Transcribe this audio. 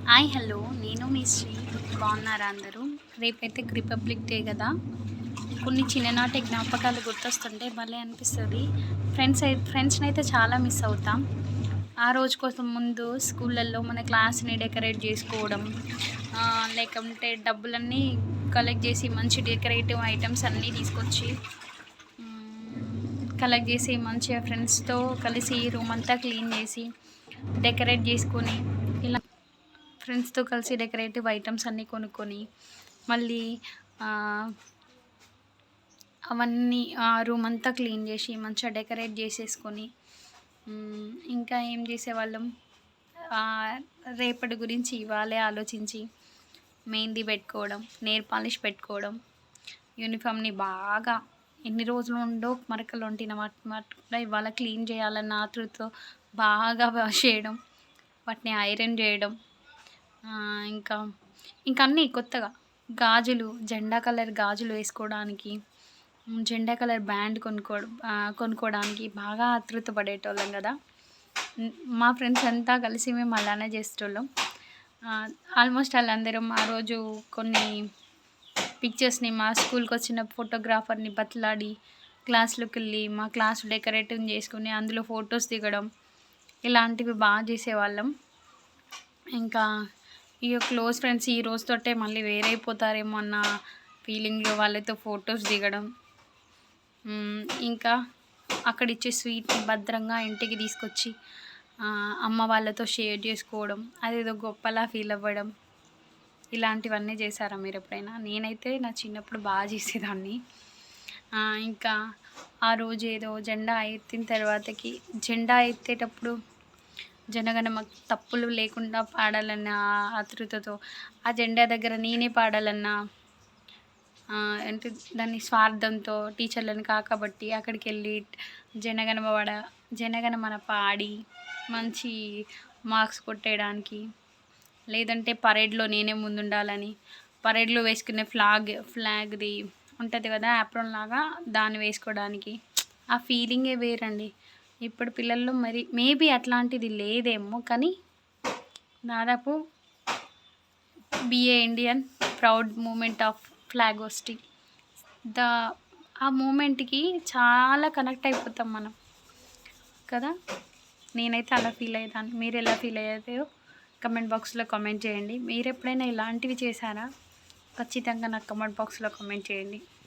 Hi hello నేను మీ శ్రీ. బాగున్నారా అందరూ? రేపైతే రిపబ్లిక్ డే కదా. కొన్ని చిన్ననాటి జ్ఞాపకాలు గుర్తొస్తుంటే భలే అనిపిస్తుంది. ఫ్రెండ్స్ని అయితే చాలా మిస్ అవుతాం. ఆ రోజు కోసం ముందు స్కూళ్ళల్లో మన క్లాస్ని డెకరేట్ చేసుకోవడం, లేకుంటే డబ్బులన్నీ కలెక్ట్ చేసి మంచి డెకరేటివ్ ఐటమ్స్ అన్నీ తీసుకొచ్చి కలెక్ట్ చేసి మంచిగా ఫ్రెండ్స్తో కలిసి రూమ్ అంతా క్లీన్ చేసి డెకరేట్ చేసుకొని ఇలా ఫ్రెండ్స్తో కలిసి డెకరేటివ్ ఐటమ్స్ అన్నీ కొనుక్కొని మళ్ళీ అవన్నీ ఆ రూమ్ అంతా క్లీన్ చేసి మంచిగా డెకరేట్ చేసేసుకొని ఇంకా ఏం చేసేవాళ్ళం, రేపటి గురించి ఇవాళే ఆలోచించి మెహందీ పెట్టుకోవడం, నెయిల్ పాలిష్ పెట్టుకోవడం, యూనిఫామ్ని బాగా ఎన్ని రోజులు ఉండో మరకలు ఉంటిన వాటి కూడా ఇవాళ క్లీన్ చేయాలన్న ఆతృతతో బాగా వాష్ చేయడం, వాటిని ఐరన్ చేయడం, ఇంకా ఇంకా అన్నీ కొత్తగా గాజులు, జెండా కలర్ గాజులు వేసుకోవడానికి, జెండా కలర్ బ్యాండ్ కొనుక్కోవడానికి బాగా ఆతృత పడేటోళ్ళం కదా. మా ఫ్రెండ్స్ అంతా కలిసి మేము అలానే చేసేటోళ్ళం. ఆల్మోస్ట్ వాళ్ళందరం ఆ రోజు కొన్ని పిక్చర్స్ని మా స్కూల్కి వచ్చిన ఫోటోగ్రాఫర్ని బతిలాడి క్లాస్లోకి వెళ్ళి మా క్లాస్ డెకరేటివ్ చేసుకుని అందులో ఫొటోస్ దిగడం, ఇలాంటివి బాగా చేసేవాళ్ళం. ఇంకా ఇక క్లోజ్ ఫ్రెండ్స్ ఈ రోజుతోటే మళ్ళీ వేరైపోతారేమో అన్న ఫీలింగ్లో వాళ్ళతో ఫొటోస్ దిగడం, ఇంకా అక్కడ ఇచ్చే స్వీట్ని భద్రంగా ఇంటికి తీసుకొచ్చి అమ్మ వాళ్ళతో షేర్ చేసుకోవడం, అదేదో గొప్పలా ఫీల్ అవ్వడం, ఇలాంటివన్నీ చేశారా మీరు ఎప్పుడైనా? నేనైతే నా చిన్నప్పుడు బాగా చేసేదాన్ని. ఇంకా ఆ రోజు ఏదో జెండా ఎత్తిన తర్వాతకి జెండా ఎత్తేటప్పుడు జనగణమ తప్పులు లేకుండా పాడాలన్న ఆతృతతో ఆ జెండా దగ్గర నేనే పాడాలన్న అంటే దాన్ని స్వార్థంతో టీచర్లను కాకబట్టి అక్కడికి వెళ్ళి జనగణమన పాడి మంచి మార్క్స్ కొట్టేయడానికి, లేదంటే పరేడ్లో నేనే ముందుండాలని పరేడ్లో వేసుకునే ఫ్లాగ్ది ఉంటుంది కదా యాప్రాన్ లాగా, దాన్ని వేసుకోవడానికి ఆ ఫీలింగే వేరండి. ఇప్పుడు పిల్లల్లో మరి మేబీ అట్లాంటిది లేదేమో, కానీ దాదాపు be a Indian proud moment of flag hosting ఆ మూమెంట్కి చాలా కనెక్ట్ అయిపోతాం మనం కదా. నేనైతే అలా ఫీల్ అయ్యేదాన్ని. మీరు ఎలా ఫీల్ అయ్యారో కమెంట్ బాక్స్లో కామెంట్ చేయండి. మీరు ఎప్పుడైనా ఇలాంటివి చేశారా? ఖచ్చితంగా నాకు కమెంట్ బాక్స్లో కామెంట్ చేయండి.